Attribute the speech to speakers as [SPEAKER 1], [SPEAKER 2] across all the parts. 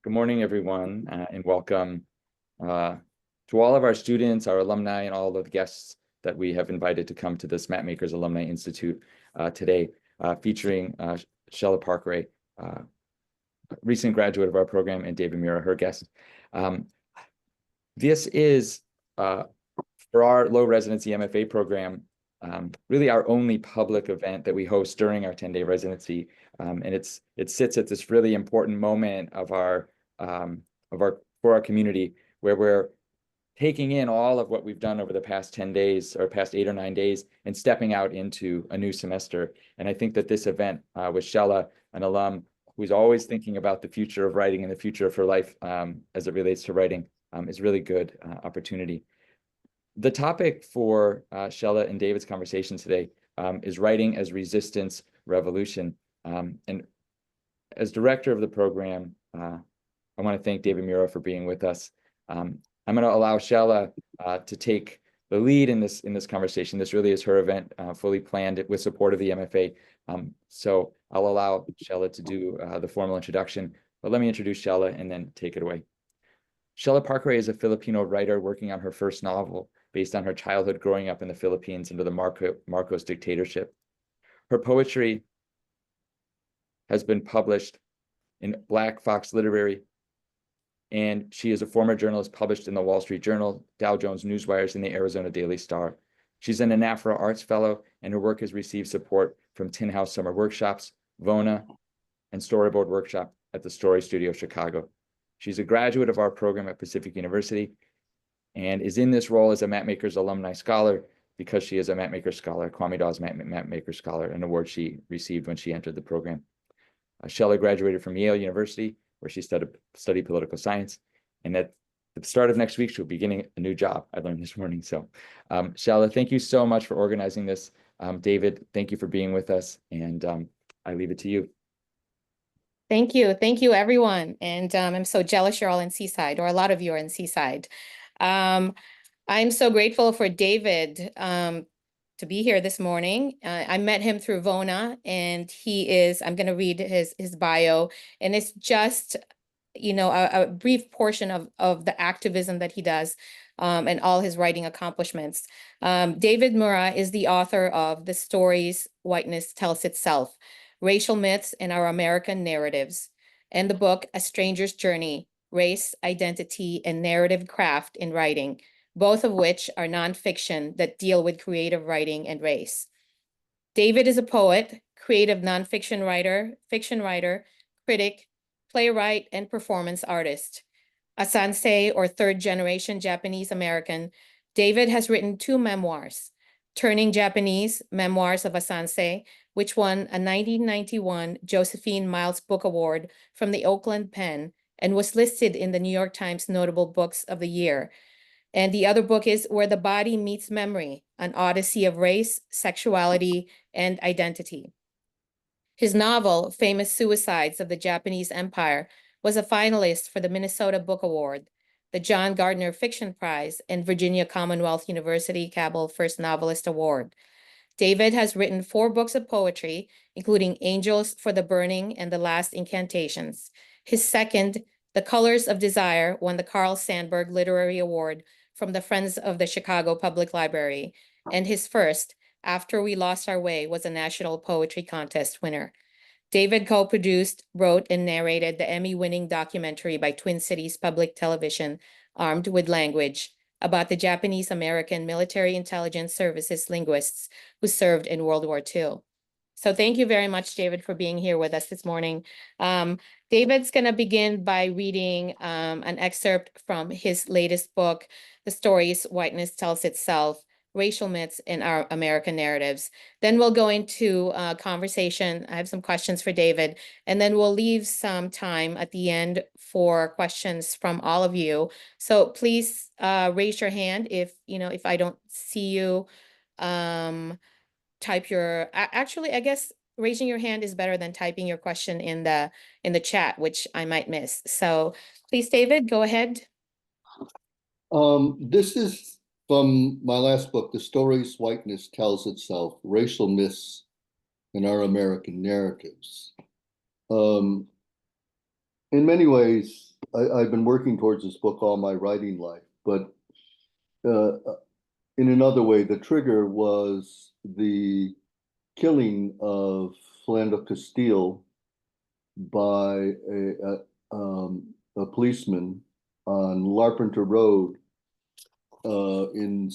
[SPEAKER 1] Good morning, everyone, and welcome to all of our students, our alumni, and all of the guests that we have invited to come to this Mapmakers Alumni Institute today, featuring Shella Parcarey, recent graduate of our program, and David Mura, her guest. This is, for our low residency MFA program, really our only public event that we host during our 10-day residency. And it sits at this really important moment of our for our community, where we're taking in all of what we've done over the past 10 days or past 8 or 9 days and stepping out into a new semester. And I think that this event with Shella, an alum who's always thinking about the future of writing and the future of her life as it relates to writing, is really good opportunity. The topic for Shella and David's conversation today is writing as resistance revolution. And as director of the program, I want to thank David Mura for being with us. I'm going to allow Shella to take the lead in this conversation. This really is her event, fully planned with support of the MFA. So I'll allow Shella to do the formal introduction, but let me introduce Shella and then take it away. Shella Parcarey is a Filipino writer working on her first novel based on her childhood growing up in the Philippines under the Marcos dictatorship. Her poetry has been published in Black Fox Literary, and she is a former journalist published in the Wall Street Journal, Dow Jones Newswires, and the Arizona Daily Star. She's an Anafra Arts Fellow, and her work has received support from Tin House Summer Workshops, VONA, and Storyboard Workshop at the Story Studio, Chicago. She's a graduate of our program at Pacific University and is in this role as a Mapmakers Alumni Scholar because she is a Mapmaker Scholar, Kwame Dawes Mapmaker Scholar, an award she received when she entered the program. Shella graduated from Yale University, where she studied political science. And at the start of next week, she'll be beginning a new job, I learned this morning. So Shella, thank you so much for organizing this. David, thank you for being with us. And I leave it to you.
[SPEAKER 2] Thank you. Thank you, everyone. And I'm so jealous you're all in Seaside, or a lot of you are in Seaside. I'm so grateful for David to be here this morning. I met him through VONA, and I'm going to read his bio, and it's just, a brief portion of the activism that he does and all his writing accomplishments. David Mura is the author of The Stories Whiteness Tells Itself, Racial Myths in Our American Narratives, and the book A Stranger's Journey, Race, Identity, and Narrative Craft in Writing, both of which are nonfiction that deal with creative writing and race. David is a poet, creative nonfiction writer, fiction writer, critic, playwright, and performance artist. A Sansei, or third-generation Japanese American, David has written 2 memoirs: Turning Japanese, Memoirs of a Sansei, which won a 1991 Josephine Miles Book Award from the Oakland PEN and was listed in the New York Times Notable Books of the Year. And the other book is Where the Body Meets Memory, an Odyssey of Race, Sexuality, and Identity. His novel, Famous Suicides of the Japanese Empire, was a finalist for the Minnesota Book Award, the John Gardner Fiction Prize, and Virginia Commonwealth University Cabell First Novelist Award. David has written 4 books of poetry, including Angels for the Burning and The Last Incantations. His second, The Colors of Desire, won the Carl Sandburg Literary Award from the Friends of the Chicago Public Library, and his first, After We Lost Our Way, was a National Poetry Contest winner. David co-produced, wrote, and narrated the Emmy-winning documentary by Twin Cities Public Television, Armed with Language, about the Japanese-American Military Intelligence Services linguists who served in World War II. So thank you very much, David, for being here with us this morning. David's going to begin by reading an excerpt from his latest book, The Stories Whiteness Tells Itself, Racial Myths in Our American Narratives. Then we'll go into a conversation. I have some questions for David, and then we'll leave some time at the end for questions from all of you. So please raise your hand if I don't see you. Type your, actually, I guess raising your hand is better than typing your question in the chat, which I might miss. So please, David, go ahead.
[SPEAKER 3] This is from my last book, The Stories Whiteness Tells Itself, Racial Myths in Our American Narratives. In many ways, I've been working towards this book all my writing life, but in another way, the trigger was the killing of Philando Castile by a policeman on Larpenteur Road in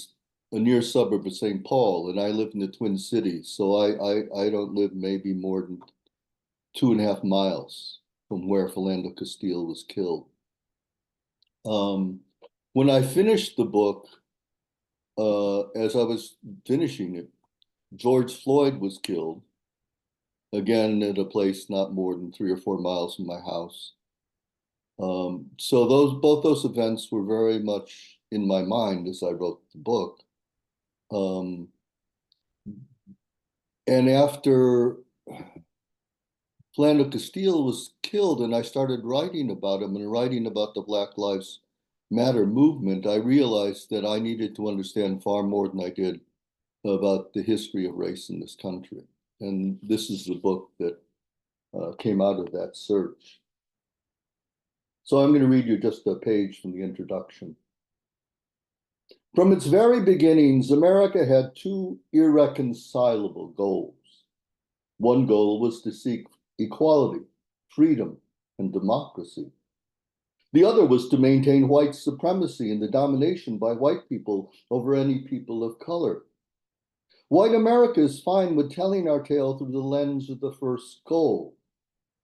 [SPEAKER 3] a near suburb of St. Paul, and I live in the Twin Cities, so I don't live maybe more than 2.5 miles from where Philando Castile was killed. When I finished the book, as I was finishing it, George Floyd was killed, again at a place not more than 3 or 4 miles from my house. So both those events were very much in my mind as I wrote the book. And after Philando Castile was killed and I started writing about him and writing about the Black Lives Matter movement, I realized that I needed to understand far more than I did about the history of race in this country. And this is the book that came out of that search. So I'm going to read you just a page from the introduction. From its very beginnings, America had two irreconcilable goals. One goal was to seek equality, freedom, and democracy. The other was to maintain white supremacy and the domination by white people over any people of color. White America is fine with telling our tale through the lens of the first goal,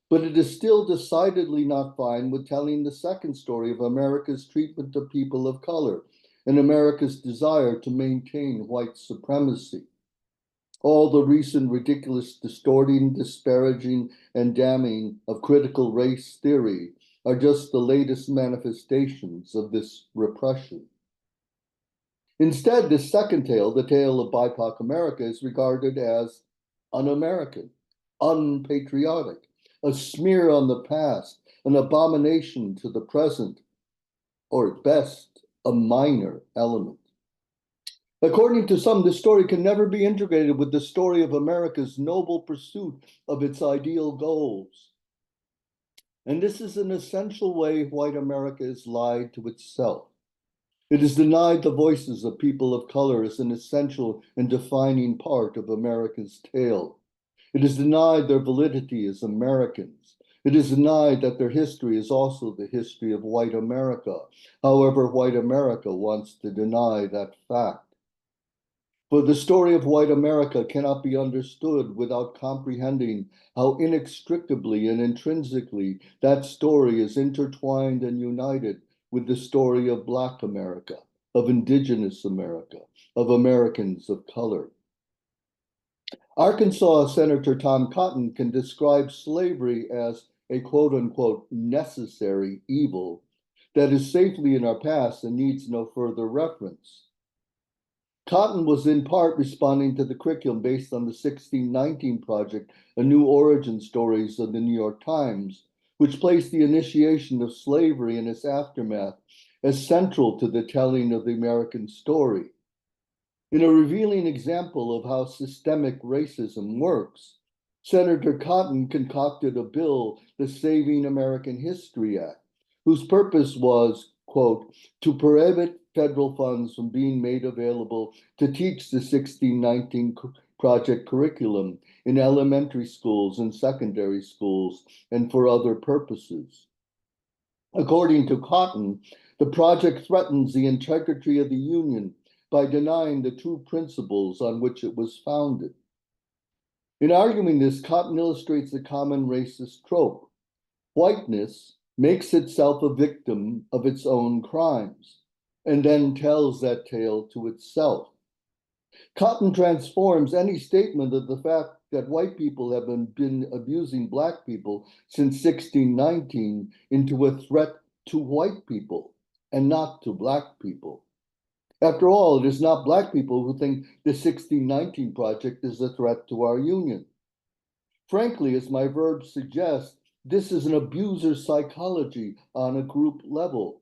[SPEAKER 3] but it is still decidedly not fine with telling the second story of America's treatment of people of color and America's desire to maintain white supremacy. All the recent ridiculous distorting, disparaging, and damning of critical race theory are just the latest manifestations of this repression. Instead, this second tale, the tale of BIPOC America, is regarded as un-American, unpatriotic, a smear on the past, an abomination to the present, or at best, a minor element. According to some, this story can never be integrated with the story of America's noble pursuit of its ideal goals. And this is an essential way white America is lied to itself. It is denied the voices of people of color as an essential and defining part of America's tale. It is denied their validity as Americans. It is denied that their history is also the history of white America. However, white America wants to deny that fact. For the story of white America cannot be understood without comprehending how inextricably and intrinsically that story is intertwined and united with the story of Black America, of Indigenous America, of Americans of color. Arkansas Senator Tom Cotton can describe slavery as a quote-unquote necessary evil that is safely in our past and needs no further reference. Cotton was in part responding to the curriculum based on the 1619 Project, A New Origin Stories of the New York Times, which placed the initiation of slavery and its aftermath as central to the telling of the American story. In a revealing example of how systemic racism works, Senator Cotton concocted a bill, the Saving American History Act, whose purpose was, quote, to prohibit federal funds from being made available to teach the 1619 Project curriculum in elementary schools and secondary schools and for other purposes. According to Cotton, the project threatens the integrity of the Union by denying the true principles on which it was founded. In arguing this, Cotton illustrates the common racist trope. Whiteness makes itself a victim of its own crimes, and then tells that tale to itself. Cotton transforms any statement of the fact that white people have been abusing Black people since 1619 into a threat to white people and not to Black people. After all, it is not Black people who think the 1619 Project is a threat to our Union. Frankly, as my verbs suggest, this is an abuser's psychology on a group level.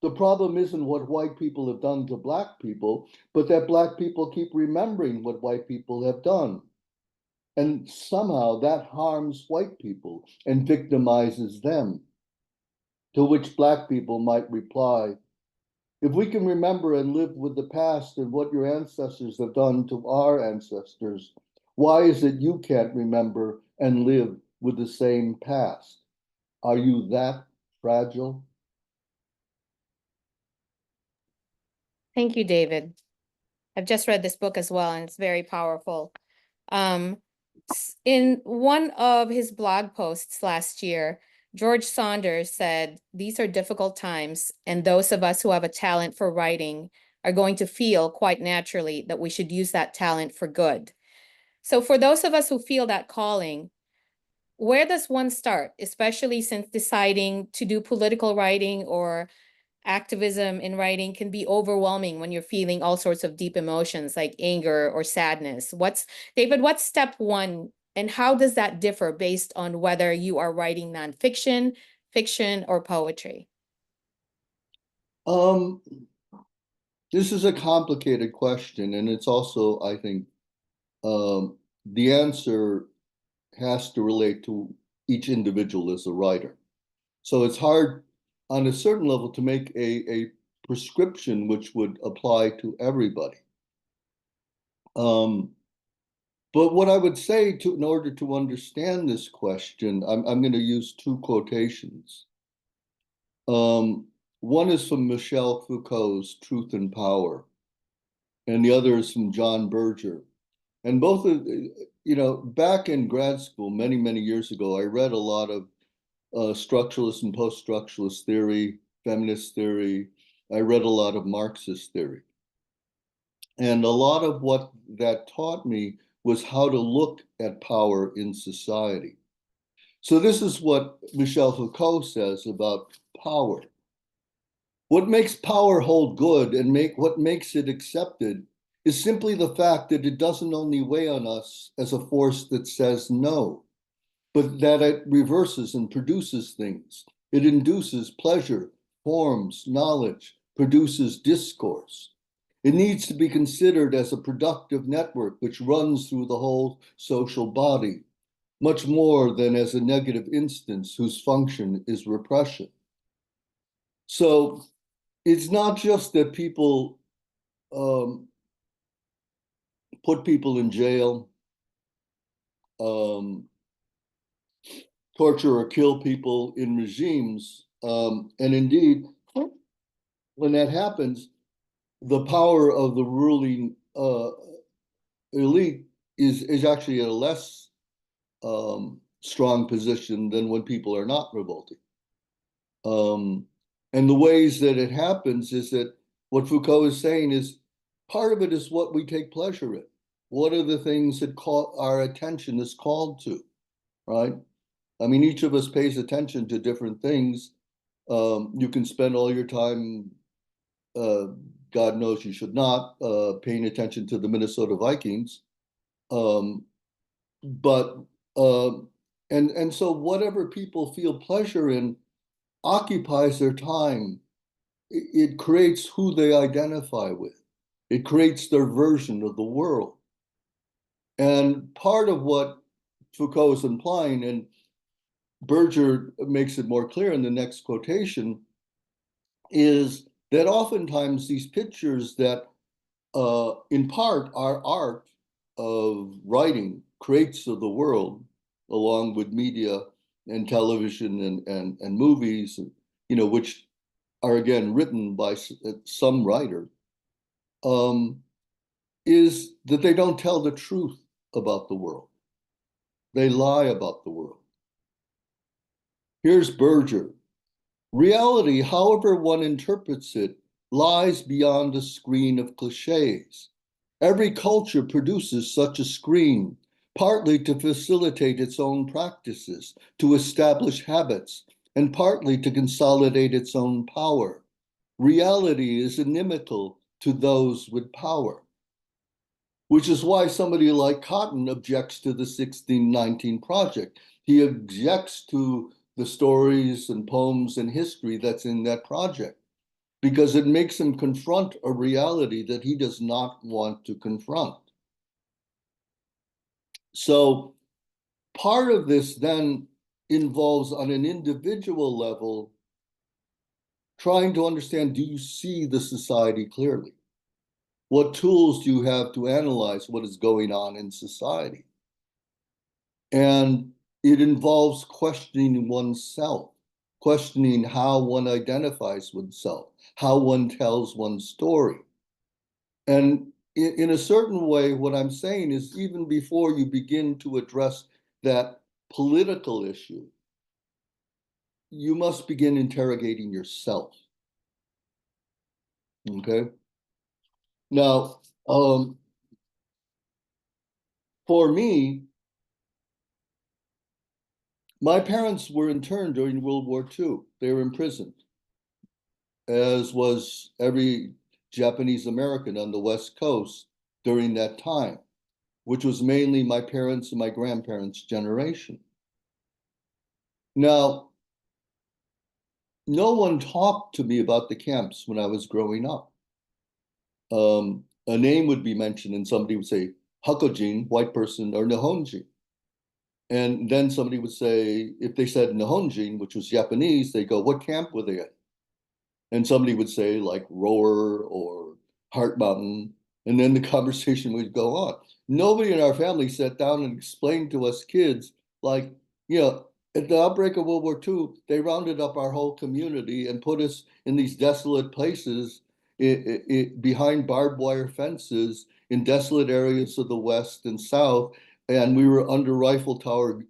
[SPEAKER 3] The problem isn't what white people have done to Black people, but that Black people keep remembering what white people have done. And somehow that harms white people and victimizes them. To which Black people might reply, if we can remember and live with the past and what your ancestors have done to our ancestors, why is it you can't remember and live with the same past? Are you that fragile?
[SPEAKER 2] Thank you, David. I've just read this book as well, and it's very powerful. In one of his blog posts last year, George Saunders said, "These are difficult times, and those of us who have a talent for writing are going to feel quite naturally that we should use that talent for good." So for those of us who feel that calling, where does one start, especially since deciding to do political writing or activism in writing can be overwhelming when you're feeling all sorts of deep emotions like anger or sadness? David, what's step one, and how does that differ based on whether you are writing nonfiction, fiction, or poetry?
[SPEAKER 3] This is a complicated question, and it's also, I think, the answer has to relate to each individual as a writer. So it's hard on a certain level to make a prescription which would apply to everybody. But what I would say in order to understand this question, I'm going to use two quotations. One is from Michel Foucault's Truth and Power, and the other is from John Berger. And both of, back in grad school many, many years ago, I read a lot of structuralist and post-structuralist theory, feminist theory. I read a lot of Marxist theory. And a lot of what that taught me was how to look at power in society. So this is what Michel Foucault says about power. What makes power hold good and what makes it accepted is simply the fact that it doesn't only weigh on us as a force that says no, but that it reverses and produces things. It induces pleasure, forms knowledge, produces discourse. It needs to be considered as a productive network which runs through the whole social body, much more than as a negative instance whose function is repression. So it's not just that people put people in jail, torture or kill people in regimes. And indeed, when that happens, the power of the ruling elite is actually at a less strong position than when people are not revolting. And the ways that it happens is that what Foucault is saying is part of it is what we take pleasure in. What are the things that our attention is called to, right? I mean, each of us pays attention to different things. You can spend all your time, God knows you should not, paying attention to the Minnesota Vikings. And so whatever people feel pleasure in occupies their time. It creates who they identify with. It creates their version of the world. And part of what Foucault is implying, and Berger makes it more clear in the next quotation, is that oftentimes these pictures that in part are art of writing, creates of the world, along with media and television and movies, which are again written by some writer, is that they don't tell the truth about the world. They lie about the world. Here's Berger. Reality, however one interprets it, lies beyond a screen of cliches. Every culture produces such a screen, partly to facilitate its own practices, to establish habits, and partly to consolidate its own power. Reality is inimical to those with power, which is why somebody like Cotton objects to the 1619 Project. He objects to the stories and poems and history that's in that project because it makes him confront a reality that he does not want to confront. So part of this then involves on an individual level trying to understand, do you see the society clearly? What tools do you have to analyze what is going on in society? And it involves questioning oneself, questioning how one identifies oneself, how one tells one's story. And in a certain way, what I'm saying is, even before you begin to address that political issue, you must begin interrogating yourself. Okay. Now, for me, my parents were interned during World War II. They were imprisoned, as was every Japanese American on the West Coast during that time, which was mainly my parents and my grandparents' generation. Now, no one talked to me about the camps when I was growing up. A name would be mentioned and somebody would say Hakojin, white person, or Nihonjin. And then somebody would say, if they said Nihonjin, which was Japanese, they go, what camp were they at? And somebody would say like Rower or Heart Mountain, and then the conversation would go on. Nobody in our family sat down and explained to us kids, like, you know, at the outbreak of World War II, they rounded up our whole community and put us in these desolate places behind barbed wire fences in desolate areas of the West and South. And we were under rifle tower,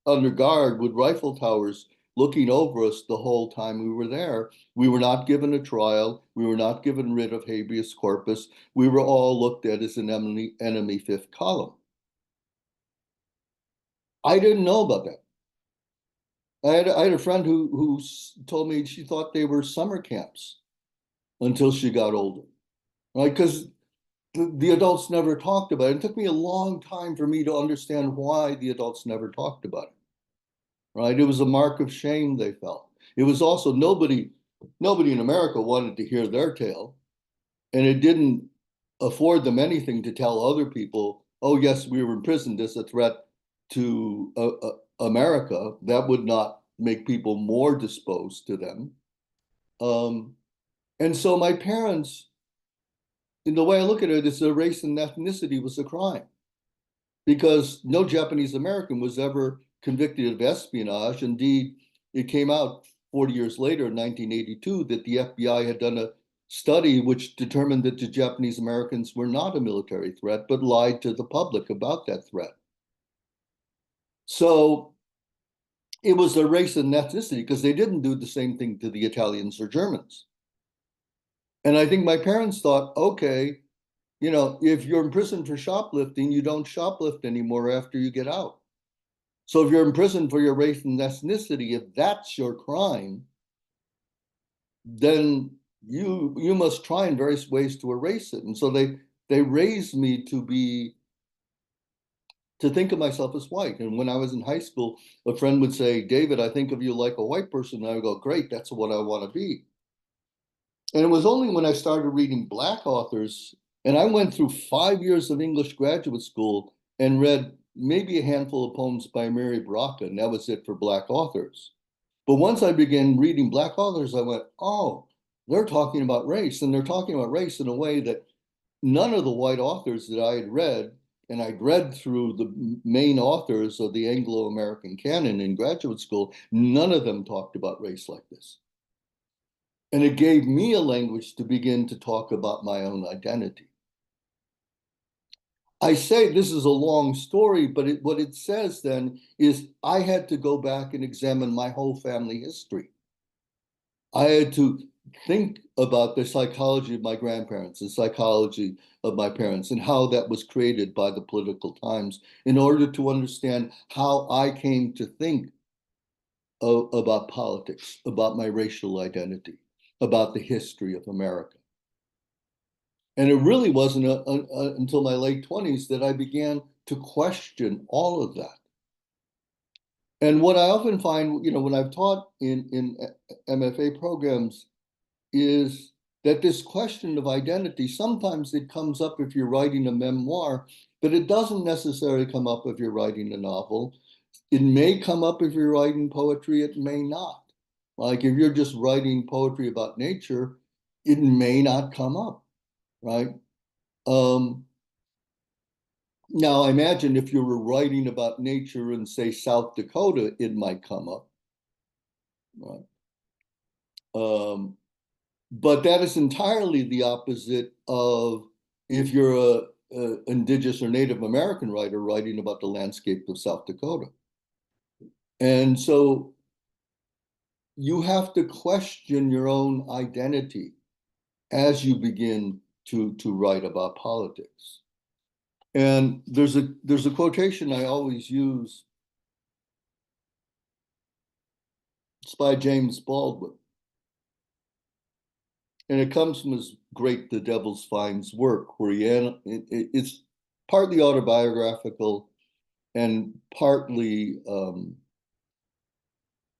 [SPEAKER 3] under guard with rifle towers looking over us the whole time we were there. We were not given a trial. We were not given writ of habeas corpus. We were all looked at as an enemy fifth column. I didn't know about that. I had a friend who told me she thought they were summer camps until she got older, right? Because the adults never talked about it. It took me a long time for me to understand why the adults never talked about it, right? It was a mark of shame they felt. It was also nobody in America wanted to hear their tale, and it didn't afford them anything to tell other people, oh yes, we were imprisoned as a threat to America. That would not make people more disposed to them. And so my parents, in the way I look at it, is that race and ethnicity was a crime, because no Japanese American was ever convicted of espionage. Indeed, it came out 40 years later in 1982 that the FBI had done a study which determined that the Japanese Americans were not a military threat, but lied to the public about that threat. So it was a race and ethnicity, because they didn't do the same thing to the Italians or Germans. And I think my parents thought, okay, you know, if you're in prison for shoplifting, you don't shoplift anymore after you get out. So if you're in prison for your race and ethnicity, if that's your crime, then you must try in various ways to erase it. And so they raised me to think of myself as white. And when I was in high school, a friend would say, David, I think of you like a white person. And I would go, great, that's what I want to be. And it was only when I started reading Black authors, and I went through 5 years of English graduate school and read maybe a handful of poems by Mary Baraka, and that was it for Black authors. But once I began reading Black authors, I went, oh, they're talking about race, and they're talking about race in a way that none of the white authors that I had read, and I'd read through the main authors of the Anglo-American canon in graduate school, none of them talked about race like this. And it gave me a language to begin to talk about my own identity. I say this is a long story, but what it says then is I had to go back and examine my whole family history. I had to think about the psychology of my grandparents, the psychology of my parents, and how that was created by the political times in order to understand how I came to think about politics, about my racial identity, about the history of America. And it really wasn't until my late 20s that I began to question all of that. And what I often find, you know, when I've taught in MFA programs, is that this question of identity, sometimes it comes up if you're writing a memoir, but it doesn't necessarily come up if you're writing a novel. It may come up if you're writing poetry, it may not. Like if you're just writing poetry about nature, it may not come up, right? Now imagine if you were writing about nature in, say, South Dakota, it might come up, right? But that is entirely the opposite of if you're a indigenous or Native American writer writing about the landscape of South Dakota. And so you have to question your own identity as you begin to write about politics. And there's a quotation I always use. It's by James Baldwin. And it comes from his great The Devil's Finds work, where it's partly autobiographical and partly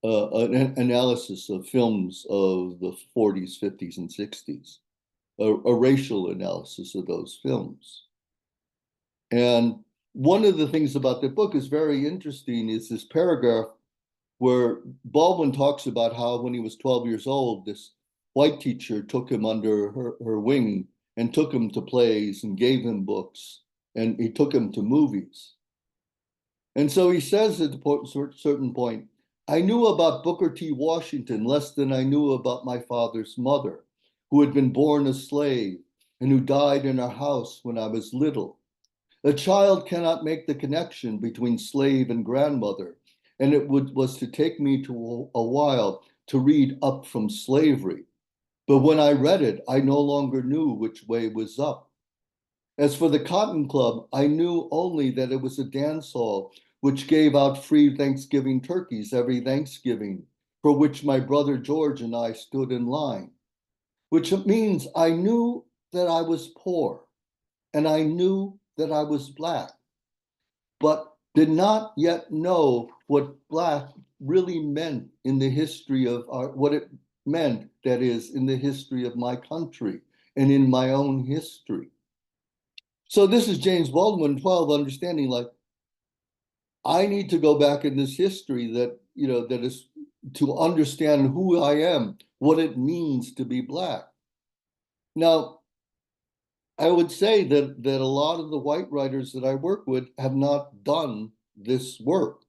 [SPEAKER 3] an analysis of films of the 40s, 50s, and 60s, a racial analysis of those films. And one of the things about the book is very interesting is this paragraph where Baldwin talks about how when he was 12 years old, this white teacher took him under her wing and took him to plays and gave him books, and he took him to movies. And so he says at a certain point, I knew about Booker T. Washington less than I knew about my father's mother, who had been born a slave and who died in our house when I was little. A child cannot make the connection between slave and grandmother, and it was to take me to a while to read Up from Slavery. But when I read it, I no longer knew which way was up. As for the Cotton Club, I knew only that it was a dance hall which gave out free Thanksgiving turkeys every Thanksgiving, for which my brother George and I stood in line, which means I knew that I was poor and I knew that I was Black, but did not yet know what Black really meant in the history of what it meant, that is, in the history of my country and in my own history. So this is James Baldwin, 12, understanding like, I need to go back in this history that, that is to understand who I am, what it means to be Black. Now, I would say that a lot of the white writers that I work with have not done this work,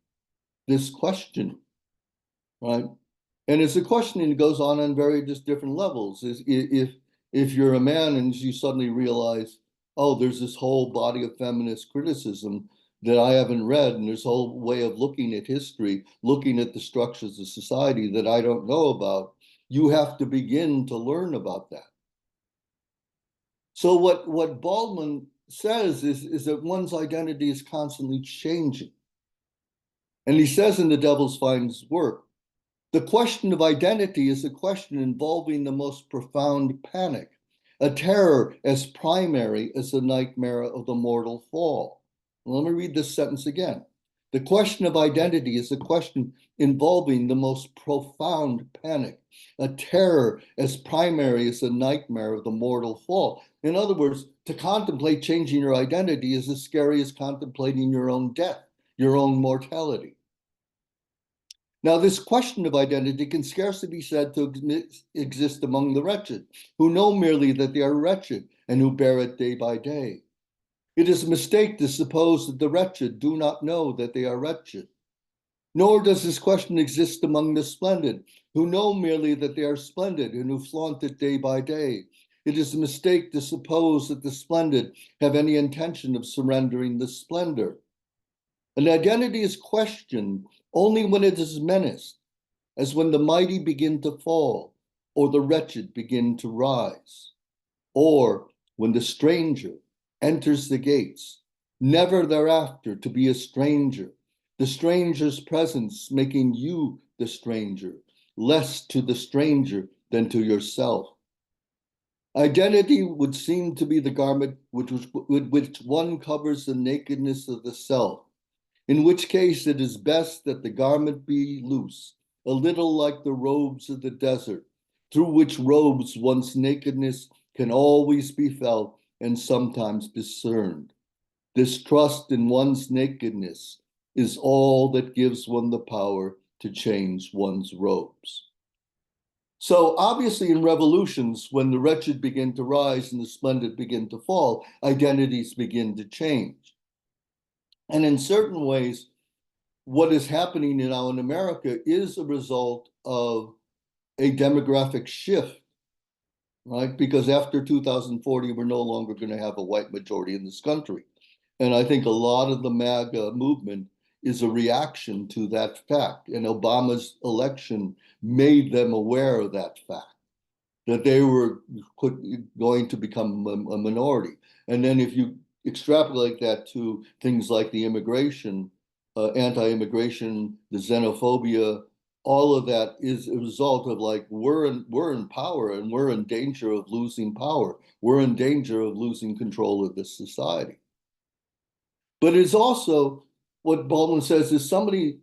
[SPEAKER 3] this questioning, right? And it's a questioning that goes on very just different levels. If you're a man and you suddenly realize, oh, there's this whole body of feminist criticism that I haven't read, and there's a whole way of looking at history, looking at the structures of society that I don't know about, you have to begin to learn about that. So what Baldwin says is that one's identity is constantly changing. And he says in The Devil's Finds work, the question of identity is a question involving the most profound panic, a terror as primary as the nightmare of the mortal fall. Let me read this sentence again. The question of identity is a question involving the most profound panic, a terror as primary as the nightmare of the mortal fall. In other words, to contemplate changing your identity is as scary as contemplating your own death, your own mortality. Now, this question of identity can scarcely be said to exist among the wretched, who know merely that they are wretched and who bear it day by day. It is a mistake to suppose that the wretched do not know that they are wretched. Nor does this question exist among the splendid, who know merely that they are splendid and who flaunt it day by day. It is a mistake to suppose that the splendid have any intention of surrendering the splendor. An identity is questioned only when it is menaced, as when the mighty begin to fall, or the wretched begin to rise, or when the stranger enters the gates, never thereafter to be a stranger, the stranger's presence making you the stranger, less to the stranger than to yourself. Identity would seem to be the garment with which one covers the nakedness of the self, in which case it is best that the garment be loose, a little like the robes of the desert, through which robes one's nakedness can always be felt and sometimes discerned. This trust in one's nakedness is all that gives one the power to change one's robes. So obviously in revolutions, when the wretched begin to rise and the splendid begin to fall, identities begin to change. And in certain ways, what is happening now in America is a result of a demographic shift, right? Because after 2040, we're no longer going to have a white majority in this country. And I think a lot of the MAGA movement is a reaction to that fact. And Obama's election made them aware of that fact, that they were going to become a minority. And then if you extrapolate that to things like the immigration, anti-immigration, the xenophobia, all of that is a result of like, we're in power and we're in danger of losing power. We're in danger of losing control of this society. But it's also what Baldwin says is somebody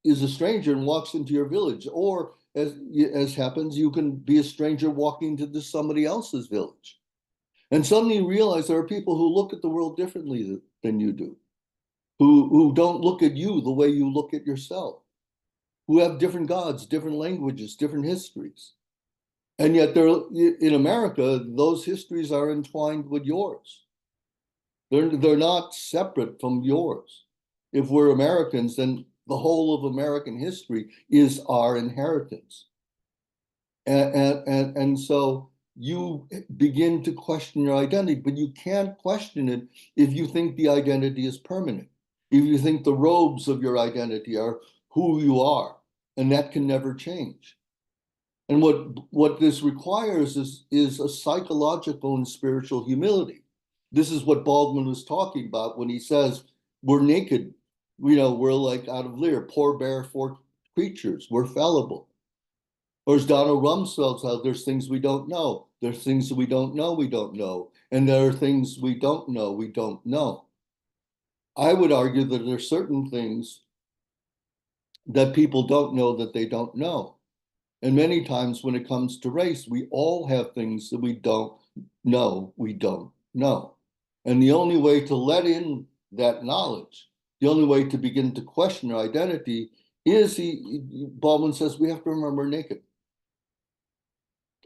[SPEAKER 3] is a stranger and walks into your village, or as happens, you can be a stranger walking to somebody else's village. And suddenly you realize there are people who look at the world differently than you do, who don't look at you the way you look at yourself, who have different gods, different languages, different histories. And yet in America, those histories are entwined with yours. They're not separate from yours. If we're Americans, then the whole of American history is our inheritance. And so you begin to question your identity, but you can't question it if you think the identity is permanent, if you think the robes of your identity are who you are, and that can never change. And what this requires is a psychological and spiritual humility. This is what Baldwin was talking about when he says, we're naked, we're like out of Lear, poor bare creatures, we're fallible. Or as Donald Rumsfeld said, there's things we don't know. There's things that we don't know, we don't know. And there are things we don't know, we don't know. I would argue that there are certain things that people don't know that they don't know. And many times when it comes to race, we all have things that we don't know, we don't know. And the only way to let in that knowledge, the only way to begin to question our identity is, Baldwin says, we have to remember we're naked.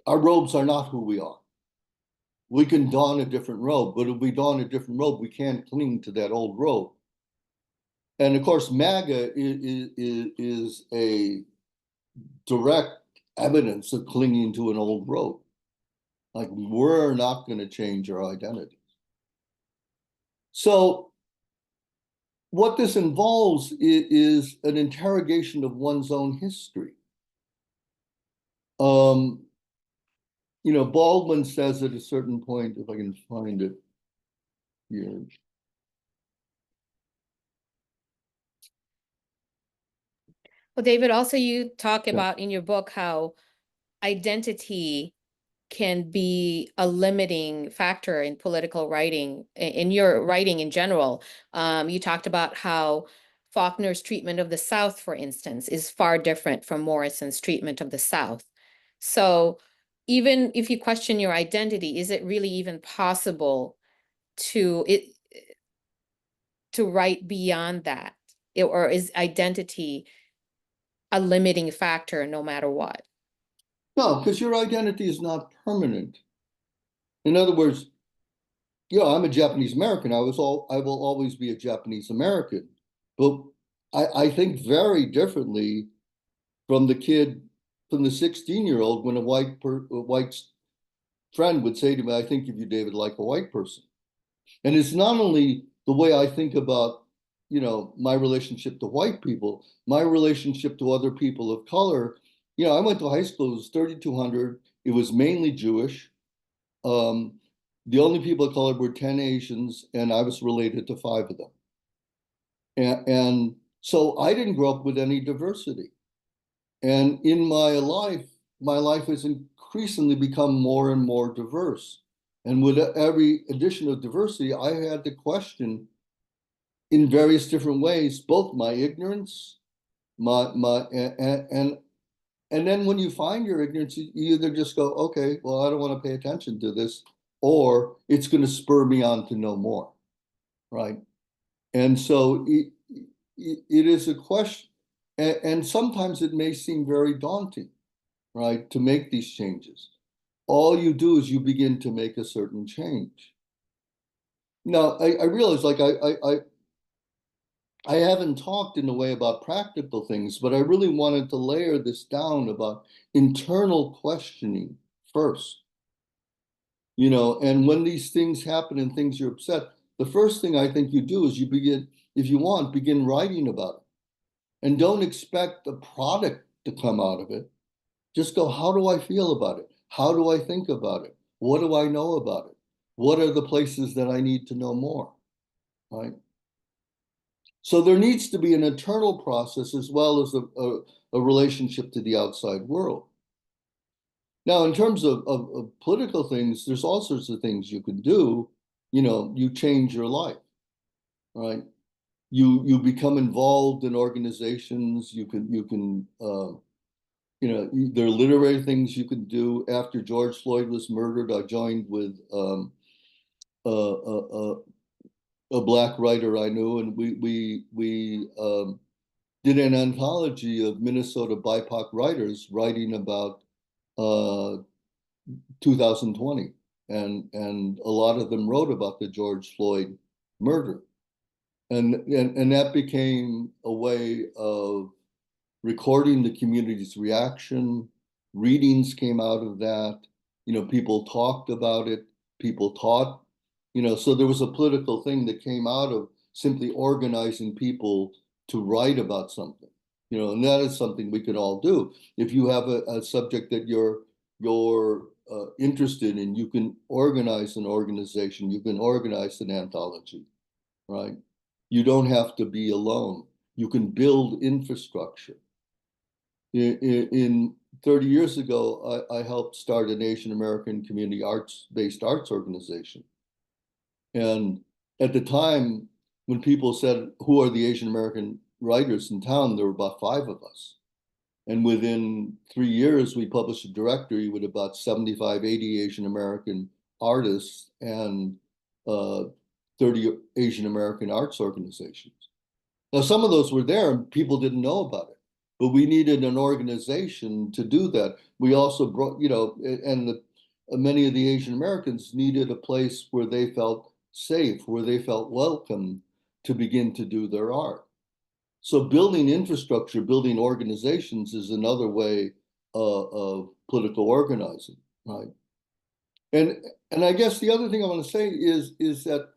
[SPEAKER 3] Our robes are not who we are. We can don a different robe, but if we don a different robe, we can't cling to that old robe. And of course, MAGA is a direct evidence of clinging to an old robe. Like, we're not going to change our identities. So what this involves is an interrogation of one's own history. Baldwin says at a certain point, if I can find it here.
[SPEAKER 2] Well, David, also you talk about in your book how identity can be a limiting factor in political writing, in your writing in general. You talked about how Faulkner's treatment of the South, for instance, is far different from Morrison's treatment of the South. So even if you question your identity, is it really even possible to write beyond that? Or is identity a limiting factor no matter what?
[SPEAKER 3] No, because your identity is not permanent. In other words, I'm a Japanese American. I will always be a Japanese American. But I think very differently from the 16-year-old, when a white friend would say to me, I think of you, David, like a white person. And it's not only the way I think about, my relationship to white people, my relationship to other people of color. I went to high school, it was 3,200. It was mainly Jewish. The only people of color were 10 Asians, and I was related to 5 of them. And so I didn't grow up with any diversity. And in my life has increasingly become more and more diverse. And with every addition of diversity, I had to question in various different ways, both my ignorance, and then when you find your ignorance, you either just go, okay, well, I don't want to pay attention to this, or it's going to spur me on to know more, right? And so it is a question, and sometimes it may seem very daunting, right, to make these changes. All you do is you begin to make a certain change. Now, I realize, like, I haven't talked in a way about practical things, but I really wanted to layer this down about internal questioning first. You know, and when these things happen and things you're upset, the first thing I think you do is you begin, if you want, begin writing about it. And don't expect a product to come out of it. Just go, how do I feel about it? How do I think about it? What do I know about it? What are the places that I need to know more, right? So there needs to be an internal process as well as a relationship to the outside world. Now, in terms of political things, there's all sorts of things you can do. You know, you change your life, right? You become involved in organizations. You can you know, there are literary things you can do. After George Floyd was murdered, I joined with a Black writer I knew, and we did an anthology of Minnesota BIPOC writers writing about 2020, and a lot of them wrote about the George Floyd murder, and that became a way of recording the community's reaction. Readings came out of that. You know, people talked about it. People taught. You know, so there was a political thing that came out of simply organizing people to write about something. You know, and that is something we can all do. If you have a subject that you're interested in, you can organize an organization. You can organize an anthology, right? You don't have to be alone. You can build infrastructure. In 30 years ago, I helped start an Asian American community based arts organization. And at the time, when people said, who are the Asian American writers in town, there were about 5 of us. And within 3 years, we published a directory with about 75, 80 Asian American artists and 30 Asian American arts organizations. Now, some of those were there and people didn't know about it, but we needed an organization to do that. We also brought, you know, and many of the Asian Americans needed a place where they felt safe, where they felt welcome to begin to do their art. So building infrastructure, building organizations is another way of political organizing, right? And I guess the other thing I want to say is that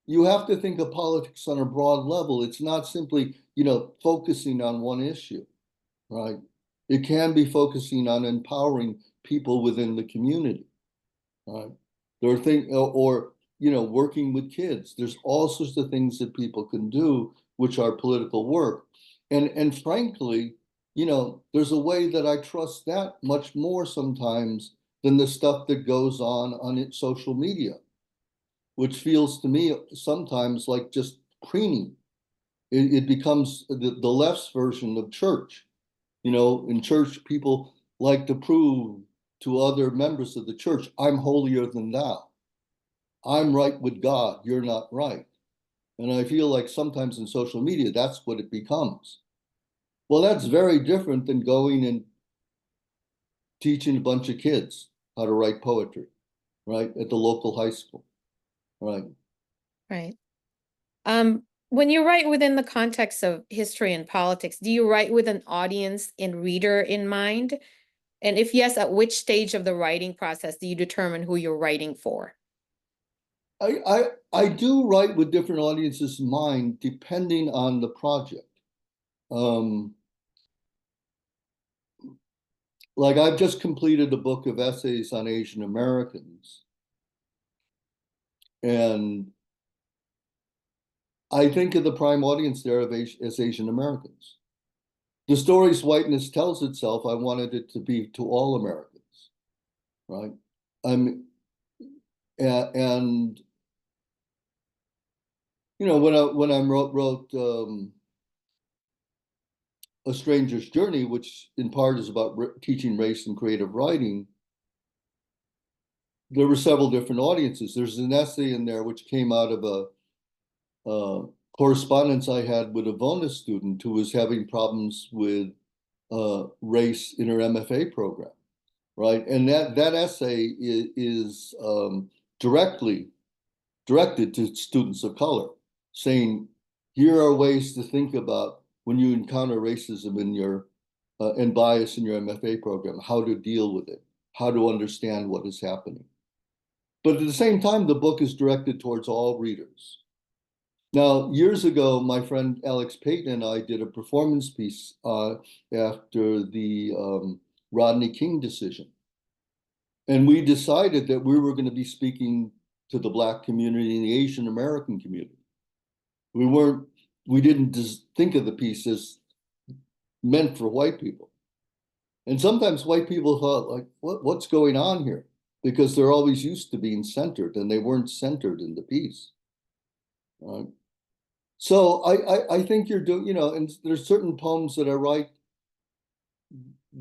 [SPEAKER 3] you have to think of politics on a broad level. It's not simply, you know, focusing on one issue, right? It can be focusing on empowering people within the community, right? There are things, or, you know, working with kids. There's all sorts of things that people can do, which are political work. And frankly, you know, there's a way that I trust that much more sometimes than the stuff that goes on social media, which feels to me sometimes like just preening. It becomes the left's version of church. You know, in church, people like to prove to other members of the church, I'm holier than thou. I'm right with God, you're not right. And I feel like sometimes in social media, that's what it becomes. Well, that's very different than going and teaching a bunch of kids how to write poetry, right, at the local high school, right?
[SPEAKER 2] Right. When you write within the context of history and politics, do you write with an audience and reader in mind? And if yes, at which stage of the writing process do you determine who you're writing for?
[SPEAKER 3] I do write with different audiences in mind, depending on the project. Like I've just completed a book of essays on Asian Americans. And I think of the prime audience there as Asian Americans. The Stories Whiteness Tells Itself, I wanted it to be to all Americans, right? And you know, when I wrote A Stranger's Journey, which in part is about teaching race and creative writing, there were several different audiences. There's an essay in there which came out of a correspondence I had with a bonus student who was having problems with race in her MFA program. right? And that essay is directed to students of color, saying, here are ways to think about when you encounter racism in your and bias in your MFA program, how to deal with it, how to understand what is happening. But at the same time, the book is directed towards all readers. Now, years ago, my friend Alex Payton and I did a performance piece after the Rodney King decision. And we decided that we were going to be speaking to the Black community and the Asian American community. We didn't just think of the piece as meant for white people. And sometimes white people thought, like, what's going on here? Because they're always used to being centered, and they weren't centered in the piece. So I think you're doing, and there's certain poems that I write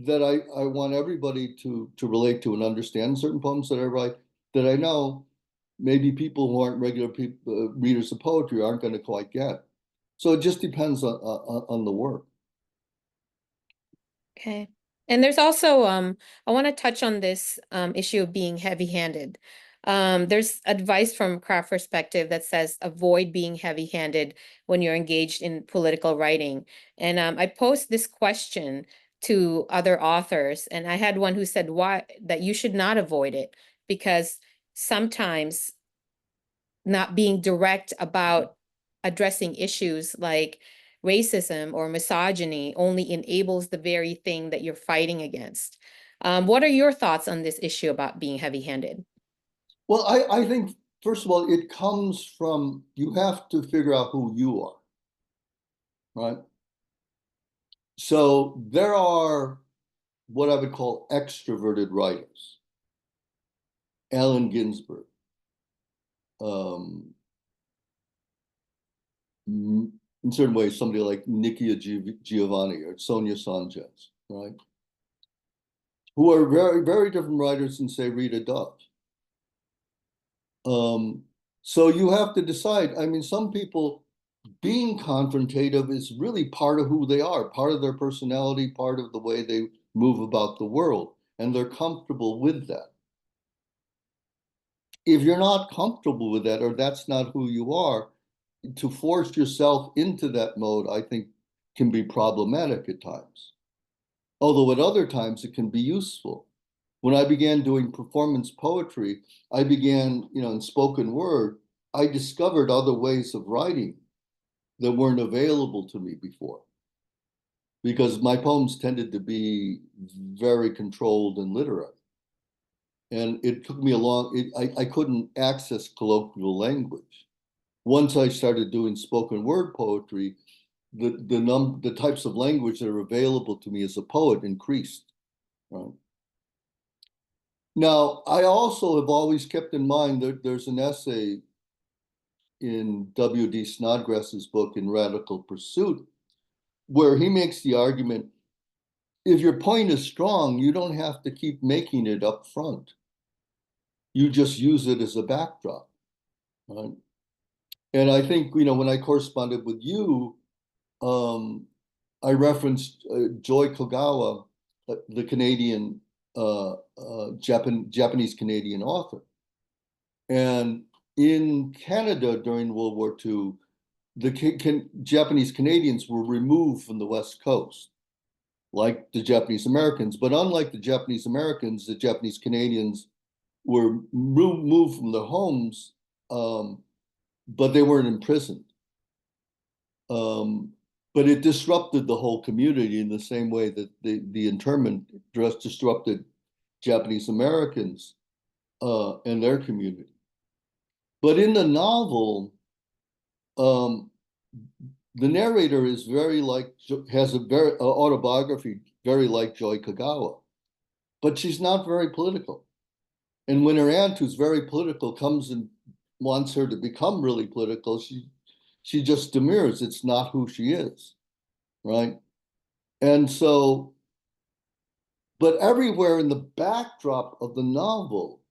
[SPEAKER 3] that I want everybody to relate to and understand. Certain poems that I write that I know maybe people who aren't regular readers of poetry aren't going to quite get. So it just depends on the work.
[SPEAKER 2] Okay. And there's also, I want to touch on this issue of being heavy-handed. There's advice from a craft perspective that says avoid being heavy-handed when you're engaged in political writing. And I posed this question to other authors, and I had one who said that you should not avoid it, because sometimes not being direct about addressing issues like racism or misogyny only enables the very thing that you're fighting against. What are your thoughts on this issue about being heavy-handed?
[SPEAKER 3] Well, I think, first of all, it comes from, you have to figure out who you are, right? So there are what I would call extroverted writers. Allen Ginsberg, in certain ways, somebody like Nikia Giovanni or Sonia Sanchez, right? Who are very, very different writers than, say, Rita Dove. So you have to decide. I mean, some people, being confrontative is really part of who they are, part of their personality, part of the way they move about the world, and they're comfortable with that. If you're not comfortable with that, or that's not who you are, to force yourself into that mode, I think, can be problematic at times. Although at other times it can be useful. When I began doing performance poetry, I began, in spoken word, I discovered other ways of writing that weren't available to me before. Because my poems tended to be very controlled and literary. And it took me I couldn't access colloquial language. Once I started doing spoken word poetry, the types of language that are available to me as a poet increased. Right? Now, I also have always kept in mind that there's an essay in W.D. Snodgrass's book, In Radical Pursuit, where he makes the argument, if your point is strong, you don't have to keep making it up front. You just use it as a backdrop. Right? And I think, when I corresponded with you, I referenced Joy Kogawa, the Canadian, Japanese Canadian author. And in Canada during World War II, the Japanese Canadians were removed from the West Coast, like the Japanese Americans. But unlike the Japanese Americans, the Japanese Canadians were moved from their homes, but they weren't imprisoned. But it disrupted the whole community in the same way that the internment disrupted Japanese Americans and their community. But in the novel, the narrator is has a very autobiography very like Joy Kogawa, but she's not very political. And when her aunt, who's very political, comes and wants her to become really political, she just demurs. It's not who she is, right? And so, but everywhere in the backdrop of the novel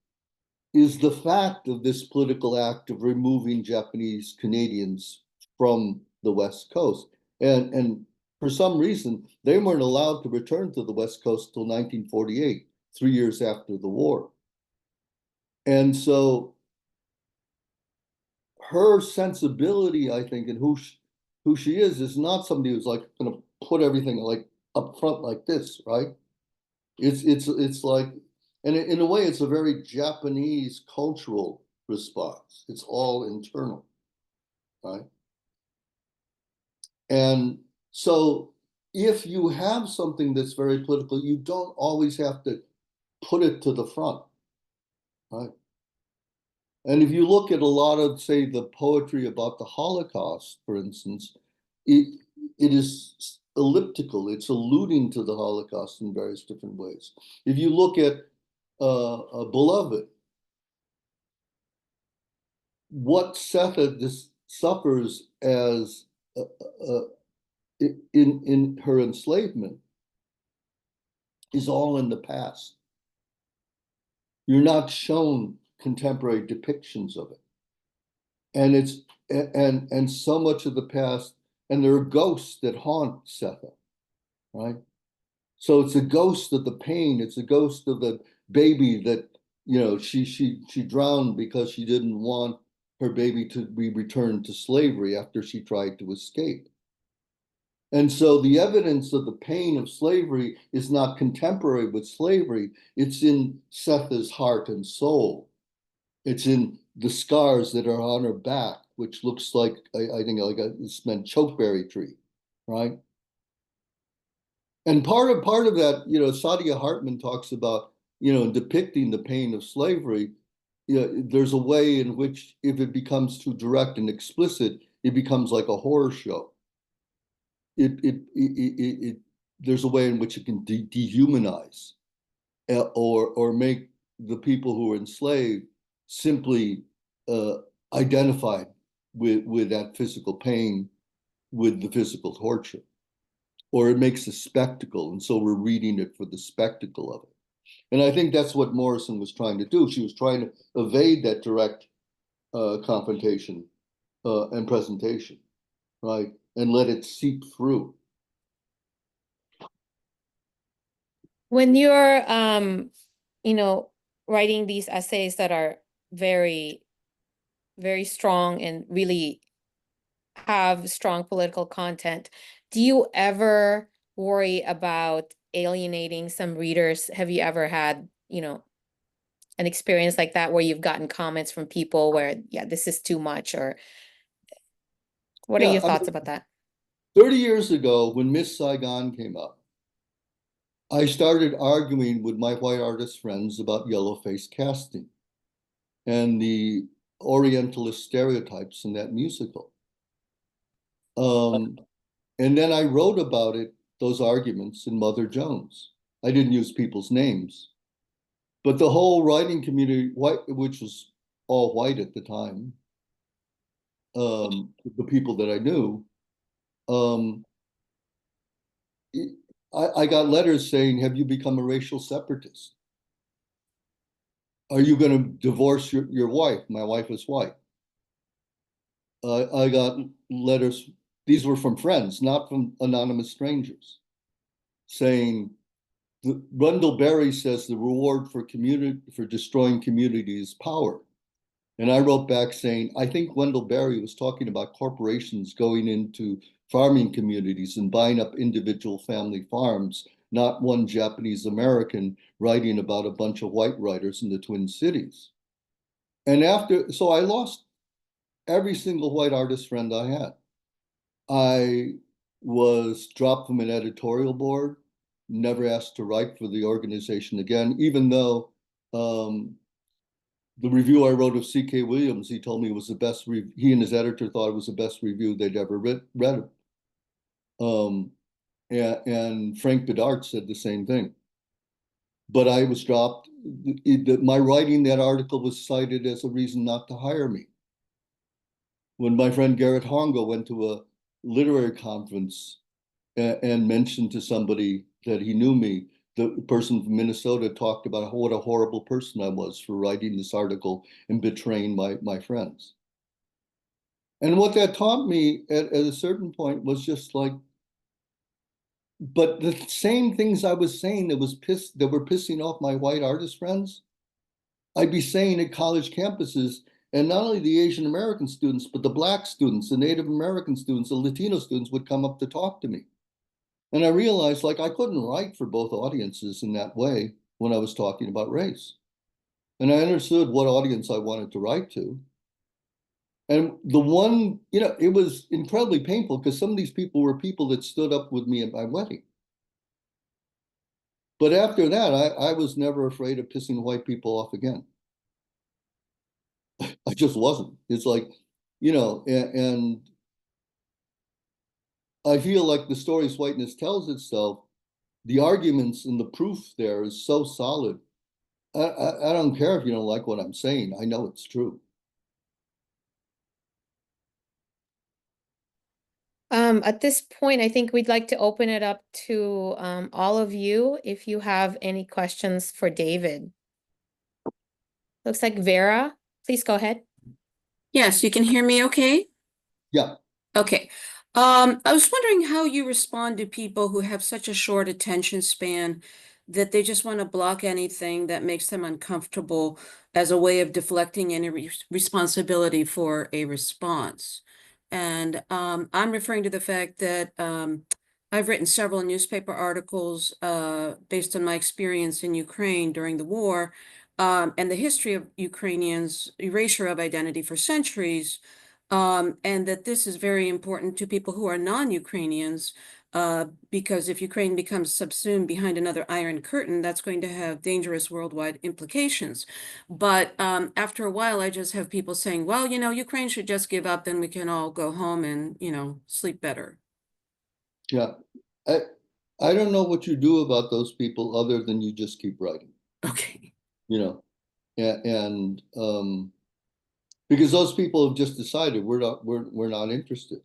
[SPEAKER 3] is the fact of this political act of removing Japanese Canadians from the West Coast. And for some reason, they weren't allowed to return to the West Coast till 1948. 3 years after the war. And so her sensibility, I think, and who she is not somebody who's like going to put everything like up front like this, right? It's like, and in a way, it's a very Japanese cultural response. It's all internal, right? And so if you have something that's very political, you don't always have to put it to the front, right? And if you look at a lot of, say, the poetry about the Holocaust, for instance, it is elliptical. It's alluding to the Holocaust in various different ways. If you look at Beloved, what Sethe suffers as in her enslavement is all in the past. You're not shown contemporary depictions of it. And it's and so much of the past, and there are ghosts that haunt Sethe, right? So it's a ghost of the pain, it's a ghost of the baby that, you know, she drowned because she didn't want her baby to be returned to slavery after she tried to escape. And so the evidence of the pain of slavery is not contemporary with slavery, it's in Sethe's heart and soul. It's in the scars that are on her back, which looks like, I think, like a cement chokeberry tree, right? And part of that, you know, Saadia Hartman talks about, you know, depicting the pain of slavery. You know, there's a way in which, if it becomes too direct and explicit, it becomes like a horror show. There's a way in which it can dehumanize or make the people who are enslaved simply identified with that physical pain, with the physical torture, or it makes a spectacle, and so we're reading it for the spectacle of it. And I think that's what Morrison was trying to do. She was trying to evade that direct confrontation and presentation, right? And let it seep through.
[SPEAKER 2] When you're, you know, writing these essays that are very, very strong and really have strong political content, do you ever worry about alienating some readers? Have you ever had, you know, an experience like that where you've gotten comments from people where, yeah, this is too much, or what are your thoughts about that?
[SPEAKER 3] 30 years ago, when Miss Saigon came up, I started arguing with my white artist friends about yellow-face casting and the Orientalist stereotypes in that musical. And then I wrote about it, those arguments, in Mother Jones. I didn't use people's names, but the whole writing community, which was all white at the time, the people that I knew, I got letters saying, have you become a racial separatist? Are you going to divorce your wife? My wife is white. I got letters, these were from friends, not from anonymous strangers, saying, Wendell Berry says the reward for destroying community is power. And I wrote back saying, I think Wendell Berry was talking about corporations going into farming communities and buying up individual family farms, not one Japanese American writing about a bunch of white writers in the Twin Cities. And so I lost every single white artist friend I had. I was dropped from an editorial board, never asked to write for the organization again, even though the review I wrote of C.K. Williams, he told me it was the best, he and his editor thought it was the best review they'd ever read. And Frank Bedard said the same thing. But I was dropped. My writing that article was cited as a reason not to hire me. When my friend Garrett Hongo went to a literary conference and mentioned to somebody that he knew me, the person from Minnesota talked about what a horrible person I was for writing this article and betraying my friends. And what that taught me at a certain point was just like, but the same things I was saying that were pissing off my white artist friends, I'd be saying at college campuses, and not only the Asian American students, but the Black students, the Native American students, the Latino students would come up to talk to me. And I realized like I couldn't write for both audiences in that way when I was talking about race. And I understood what audience I wanted to write to. And the one, it was incredibly painful because some of these people were people that stood up with me at my wedding. But after that, I was never afraid of pissing white people off again. I just wasn't. It's like, and I feel like the Stories Whiteness Tells Itself, the arguments and the proof there is so solid. I don't care if you don't like what I'm saying. I know it's true.
[SPEAKER 2] At this point, I think we'd like to open it up to all of you if you have any questions for David. Looks like Vera, please go ahead.
[SPEAKER 4] Yes, you can hear me okay?
[SPEAKER 3] Yeah.
[SPEAKER 4] Okay. I was wondering how you respond to people who have such a short attention span that they just want to block anything that makes them uncomfortable as a way of deflecting any responsibility for a response. And I'm referring to the fact that I've written several newspaper articles based on my experience in Ukraine during the war and the history of Ukrainians' erasure of identity for centuries. And that this is very important to people who are non-Ukrainians, because if Ukraine becomes subsumed behind another Iron Curtain, that's going to have dangerous worldwide implications. But after a while, I just have people saying, well, Ukraine should just give up, then we can all go home and, sleep better.
[SPEAKER 3] Yeah. I don't know what you do about those people other than you just keep writing.
[SPEAKER 4] Okay.
[SPEAKER 3] And because those people have just decided we're not interested.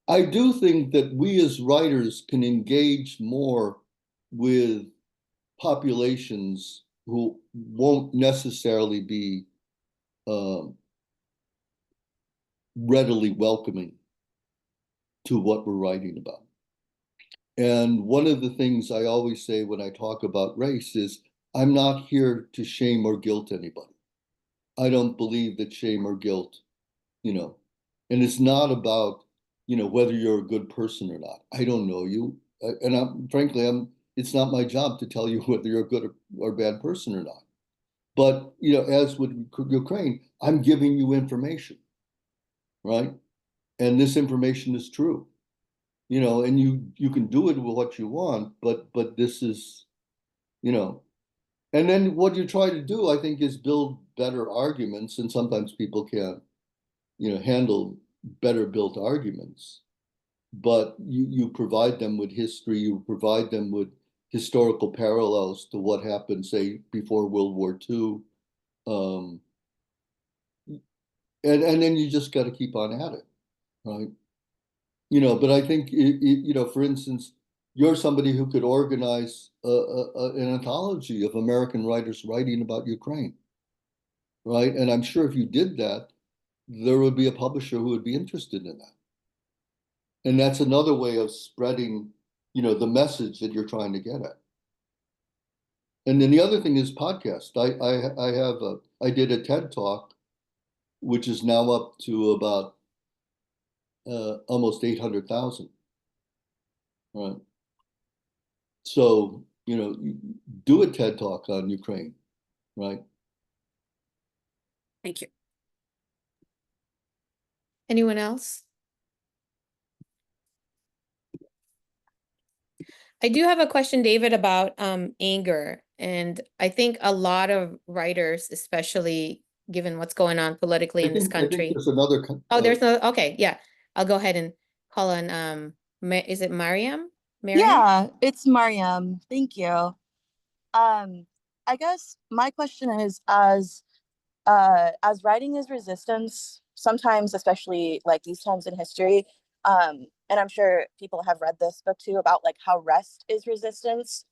[SPEAKER 3] I do think that we as writers can engage more with populations who won't necessarily be readily welcoming to what we're writing about. And one of the things I always say when I talk about race is, I'm not here to shame or guilt anybody. I don't believe that shame or guilt, and it's not about, whether you're a good person or not. I don't know you. And frankly, it's not my job to tell you whether you're a good or bad person or not. But, as with Ukraine, I'm giving you information, right? And this information is true. And you can do it with what you want, but this is, and then what you try to do, I think, is build better arguments, and sometimes people can't, handle better built arguments, but you provide them with history, you provide them with historical parallels to what happened, say, before World War II, and then you just got to keep on at it, right? But I think, for instance, you're somebody who could organize an anthology of American writers writing about Ukraine, right? And I'm sure if you did that, there would be a publisher who would be interested in that. And that's another way of spreading, the message that you're trying to get at. And then the other thing is podcast. I did a TED Talk, which is now up to about almost 800,000. Right. So, do a TED Talk on Ukraine, right?
[SPEAKER 4] Thank you.
[SPEAKER 2] Anyone else? I do have a question, David, about anger. And I think a lot of writers, especially given what's going on politically in this country.
[SPEAKER 3] I think there's another.
[SPEAKER 2] There's no, okay, yeah. I'll go ahead and call on, is it Mariam?
[SPEAKER 5] Yeah, it's Mariam. Thank you. I guess my question is, as writing is resistance, sometimes, especially like these times in history, and I'm sure people have read this book too, about like how rest is resistance,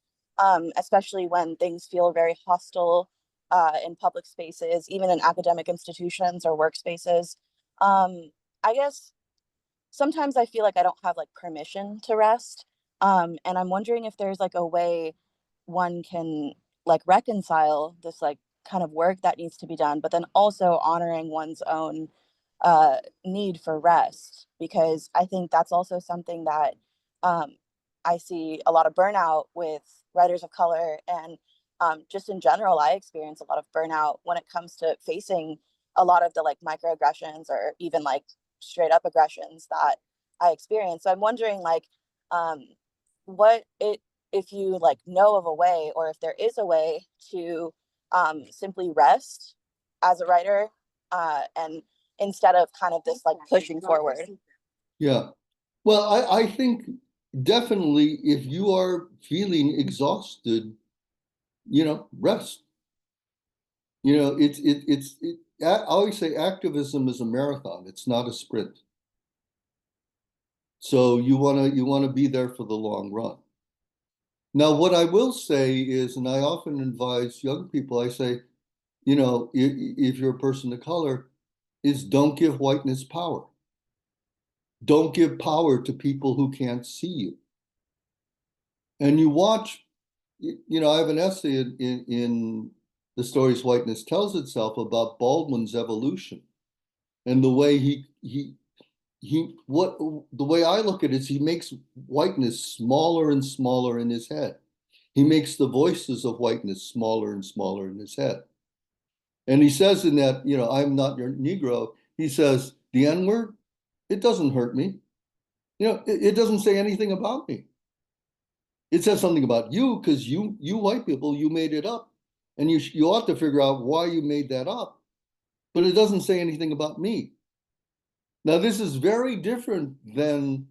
[SPEAKER 5] especially when things feel very hostile in public spaces, even in academic institutions or workspaces. I guess sometimes I feel like I don't have like permission to rest. And I'm wondering if there's like a way one can like reconcile this like kind of work that needs to be done, but then also honoring one's own need for rest, because I think that's also something that I see a lot of burnout with writers of color, and just in general, I experience a lot of burnout when it comes to facing a lot of the like microaggressions or even like straight up aggressions that I experience. So I'm wondering like what it if you like know of a way, or if there is a way to simply rest as a writer, and instead of kind of this like pushing forward.
[SPEAKER 3] Yeah. Well, I think definitely if you are feeling exhausted, rest. I always say activism is a marathon. It's not a sprint. So you wanna be there for the long run. Now, what I will say is, and I often advise young people, I say, if you're a person of color, is don't give whiteness power. Don't give power to people who can't see you. And you watch, I have an essay in the Stories Whiteness Tells Itself about Baldwin's evolution, and the way the way I look at it is he makes whiteness smaller and smaller in his head. He makes the voices of whiteness smaller and smaller in his head. And he says in that, I'm not your Negro, he says, the N-word, it doesn't hurt me. It doesn't say anything about me. It says something about you, because you white people, you made it up. And you ought to figure out why you made that up. But it doesn't say anything about me. Now, this is very different than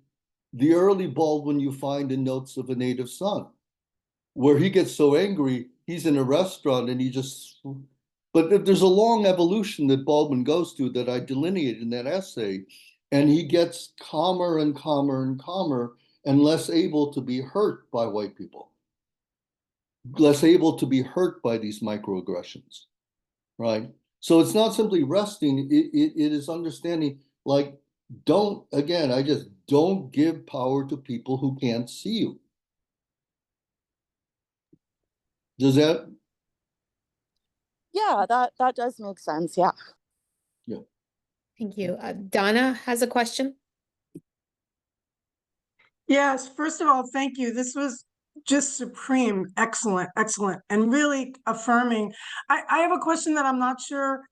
[SPEAKER 3] the early Baldwin you find in Notes of a Native Son, where he gets so angry, he's in a restaurant and but there's a long evolution that Baldwin goes through that I delineate in that essay, and he gets calmer and calmer and calmer and less able to be hurt by white people, less able to be hurt by these microaggressions, right? So it's not simply resting, it is understanding, like, don't give power to people who can't see you. Does that?
[SPEAKER 5] Yeah, that does make sense. Yeah.
[SPEAKER 3] Yeah.
[SPEAKER 2] Thank you. Donna has a question.
[SPEAKER 6] Yes, first of all, thank you. This was just supreme, excellent, excellent, and really affirming. I have a question that I'm not sure,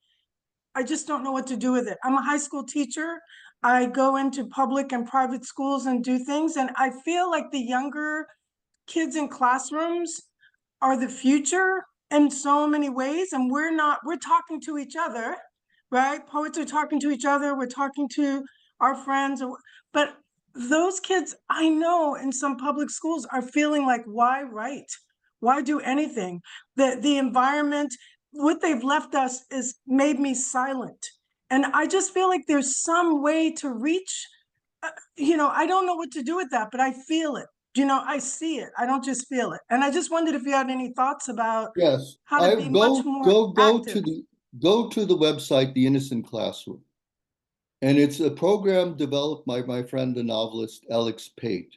[SPEAKER 6] I just don't know what to do with it. I'm a high school teacher. I go into public and private schools and do things, and I feel like the younger kids in classrooms are the future in so many ways, and we're talking to each other, right? Poets are talking to each other, we're talking to our friends, but those kids I know in some public schools are feeling like, why write? Why do anything? The environment, what they've left us is made me silent. And I just feel like there's some way to reach, I don't know what to do with that, but I feel it. I see it. I don't just feel it. And I just wondered if you had any thoughts about
[SPEAKER 3] Yes,
[SPEAKER 6] how to be much more active.
[SPEAKER 3] Go to the website, The Innocent Classroom. And it's a program developed by my friend, the novelist Alex Pate.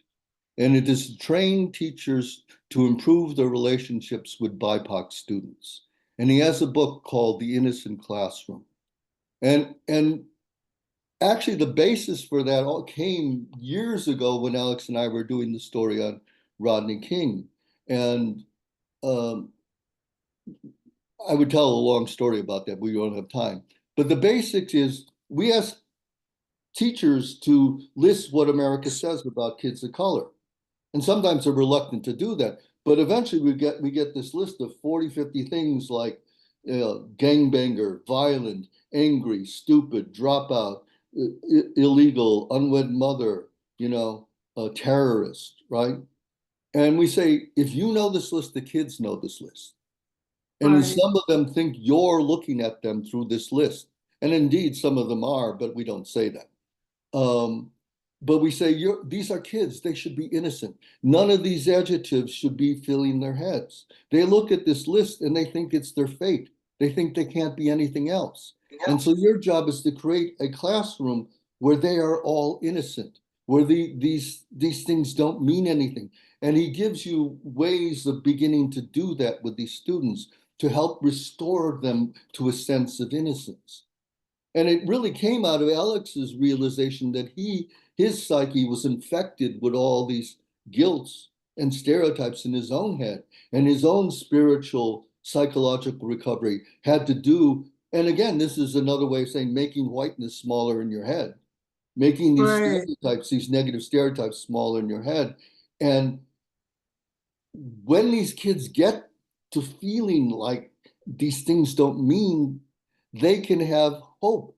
[SPEAKER 3] And it is to train teachers to improve their relationships with BIPOC students. And he has a book called The Innocent Classroom. And actually, the basis for that all came years ago when Alex and I were doing the story on Rodney King. And I would tell a long story about that, but we don't have time. But the basics is we ask teachers to list what America says about kids of color. And sometimes they're reluctant to do that. But eventually we get this list of 40, 50 things like gangbanger, violent, angry, stupid, dropout, illegal, unwed mother, a terrorist, right? And we say, if you know this list, the kids know this list. And
[SPEAKER 6] Right.
[SPEAKER 3] some of them think you're looking at them through this list. And indeed, some of them are, but we don't say that. But we say, these are kids, they should be innocent. None of these adjectives should be filling their heads. They look at this list and they think it's their fate. They think they can't be anything else. And so your job is to create a classroom where they are all innocent, where these things don't mean anything. And he gives you ways of beginning to do that with these students to help restore them to a sense of innocence. And it really came out of Alex's realization that his psyche was infected with all these guilts and stereotypes in his own head, and his own spiritual psychological recovery had to do, and again, this is another way of saying making whiteness smaller in your head, making these
[SPEAKER 6] Right.
[SPEAKER 3] stereotypes, these negative stereotypes smaller in your head. And when these kids get to feeling like these things don't mean, they can have hope.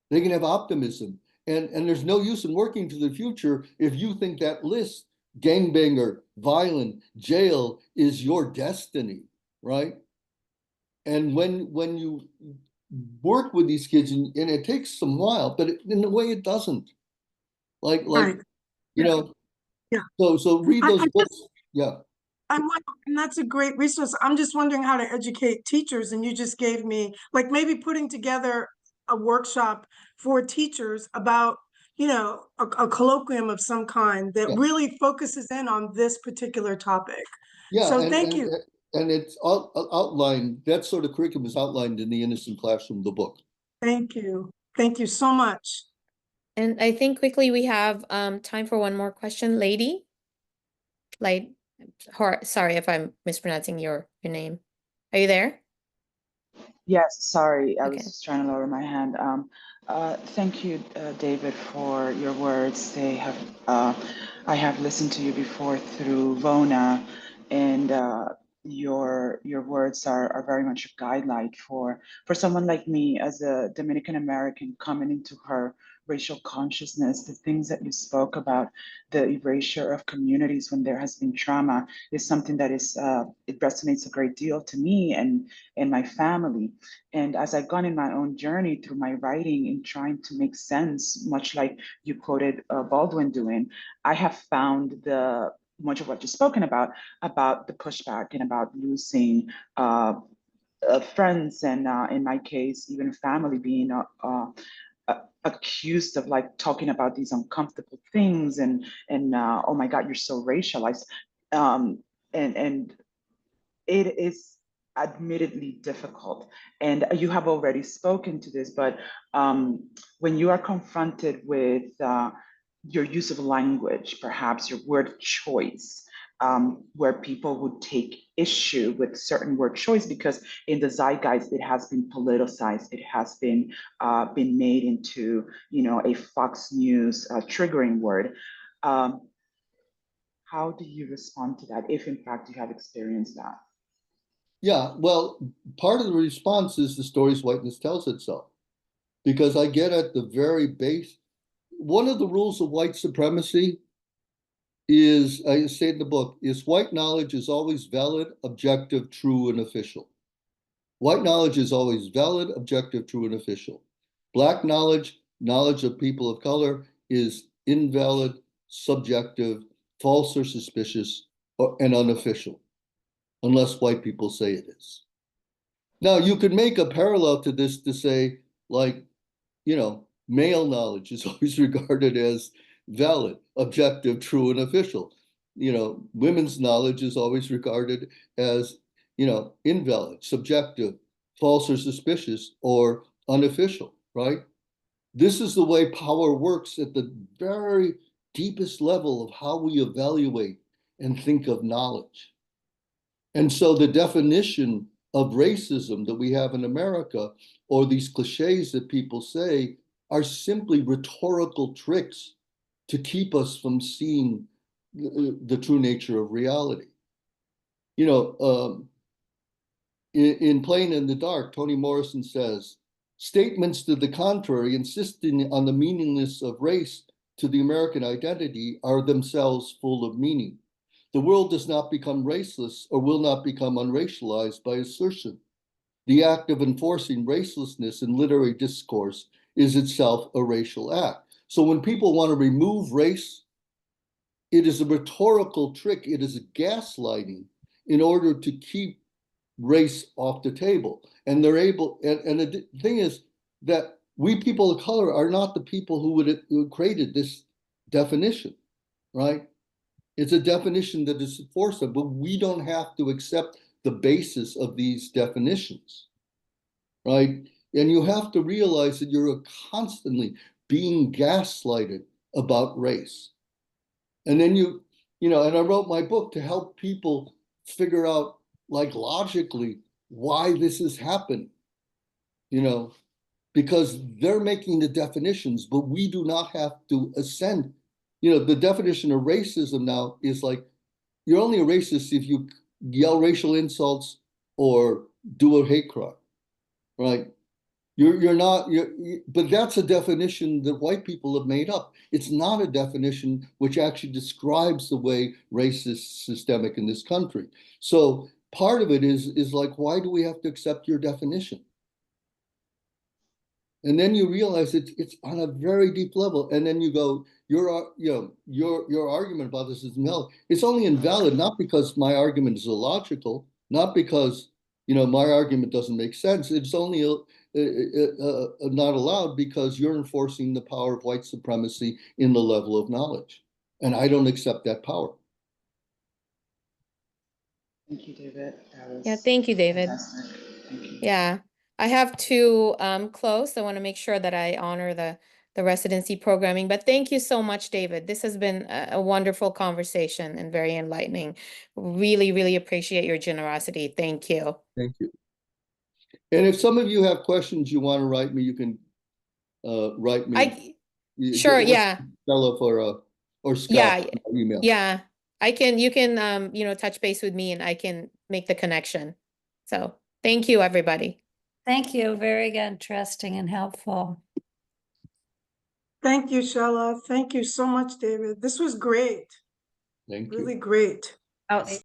[SPEAKER 3] They can have optimism. And there's no use in working to the future if you think that list, gangbanger, violent, jail, is your destiny, right? And when you work with these kids, and it takes some while, but in a way it doesn't. Like
[SPEAKER 6] Right.
[SPEAKER 3] you know,
[SPEAKER 6] Yeah.
[SPEAKER 3] So read those
[SPEAKER 6] I
[SPEAKER 3] books. Yeah.
[SPEAKER 6] And that's a great resource. I'm just wondering how to educate teachers, and you just gave me, like, maybe putting together a workshop for teachers about, a colloquium of some kind that
[SPEAKER 3] Yeah.
[SPEAKER 6] really focuses in on this particular topic.
[SPEAKER 3] Yeah,
[SPEAKER 6] So thank you.
[SPEAKER 3] And it's outlined, that sort of curriculum is outlined in the Innocent Classroom, the book.
[SPEAKER 6] Thank you. Thank you so much.
[SPEAKER 2] And I think quickly we have time for one more question. Lady? Sorry if I'm mispronouncing your name. Are you there?
[SPEAKER 7] Yes, sorry, I
[SPEAKER 2] Okay.
[SPEAKER 7] was just trying to lower my hand. Thank you, David, for your words. I have listened to you before through Vona, and your words are very much a guideline for someone like me as a Dominican American coming into her racial consciousness. The things that you spoke about, the erasure of communities when there has been trauma, is something that it resonates a great deal to me and my family. And as I've gone in my own journey through my writing and trying to make sense, much like you quoted Baldwin doing, I have found much of what you've spoken about the pushback and about losing friends, and in my case, even family being accused of like talking about these uncomfortable things and oh my God, you're so racialized. And it is admittedly difficult. And you have already spoken to this, but when you are confronted with your use of language, perhaps your word choice, where people would take issue with certain word choice because in the zeitgeist it has been politicized, it has been made into a Fox News triggering word. How do you respond to that, if in fact you have experienced that?
[SPEAKER 3] Yeah, well, part of the response is the Stories Whiteness Tells Itself, because I get at the very base. One of the rules of white supremacy is, I say in the book, is white knowledge is always valid, objective, true, and official. White knowledge is always valid, objective, true, and official. Black knowledge, knowledge of people of color, is invalid, subjective, false or suspicious, and unofficial, unless white people say it is. Now, you could make a parallel to this to say, like, male knowledge is always regarded as valid, objective, true, and official. Women's knowledge is always regarded as, invalid, subjective, false or suspicious, or unofficial, right? This is the way power works at the very deepest level of how we evaluate and think of knowledge. And so the definition of racism that we have in America, or these cliches that people say, are simply rhetorical tricks to keep us from seeing the true nature of reality. In Playing in the Dark, Toni Morrison says, statements to the contrary, insisting on the meaninglessness of race to the American identity, are themselves full of meaning. The world does not become raceless or will not become unracialized by assertion. The act of enforcing racelessness in literary discourse is itself a racial act. So when people want to remove race, it is a rhetorical trick. It is a gaslighting in order to keep race off the table. And they're able, and the thing is that we people of color are not the people who created this definition, right? It's a definition that is forced, but we don't have to accept the basis of these definitions, right? And you have to realize that you're constantly being gaslighted about race. And then you know, and I wrote my book to help people figure out, like, logically why this is happening, you know, because they're making the definitions, but we do not have to ascend. You know, the definition of racism now is like, you're only a racist if you yell racial insults or do a hate crime, right? You're not, but that's a definition that white people have made up. It's not a definition which actually describes the way race is systemic in this country. So part of it is like, why do we have to accept your definition? And then you realize it's on a very deep level. And then you go, your argument about this is invalid. It's only invalid not because my argument is illogical, not because, you know, my argument doesn't make sense. It's only not allowed because you're enforcing the power of white supremacy in the level of knowledge. And I don't accept that power.
[SPEAKER 7] Thank you, David. That was
[SPEAKER 2] Yeah, thank you, David.
[SPEAKER 7] fantastic. Thank you.
[SPEAKER 2] Yeah, I have to close. I want to make sure that I honor the residency programming, but thank you so much, David. This has been a wonderful conversation and very enlightening. Really, really appreciate your generosity. Thank you.
[SPEAKER 3] Thank you. And if some of you have questions you want to write me, you can write me.
[SPEAKER 2] Sure, yeah.
[SPEAKER 3] Stella or Scott,
[SPEAKER 2] Yeah,
[SPEAKER 3] email.
[SPEAKER 2] yeah. You can you know, touch base with me and I can make the connection. So thank you, everybody.
[SPEAKER 8] Thank you. Very interesting and helpful.
[SPEAKER 6] Thank you, Shella. Thank you so much, David. This was great.
[SPEAKER 3] Thank you.
[SPEAKER 6] Really great.
[SPEAKER 8] Out.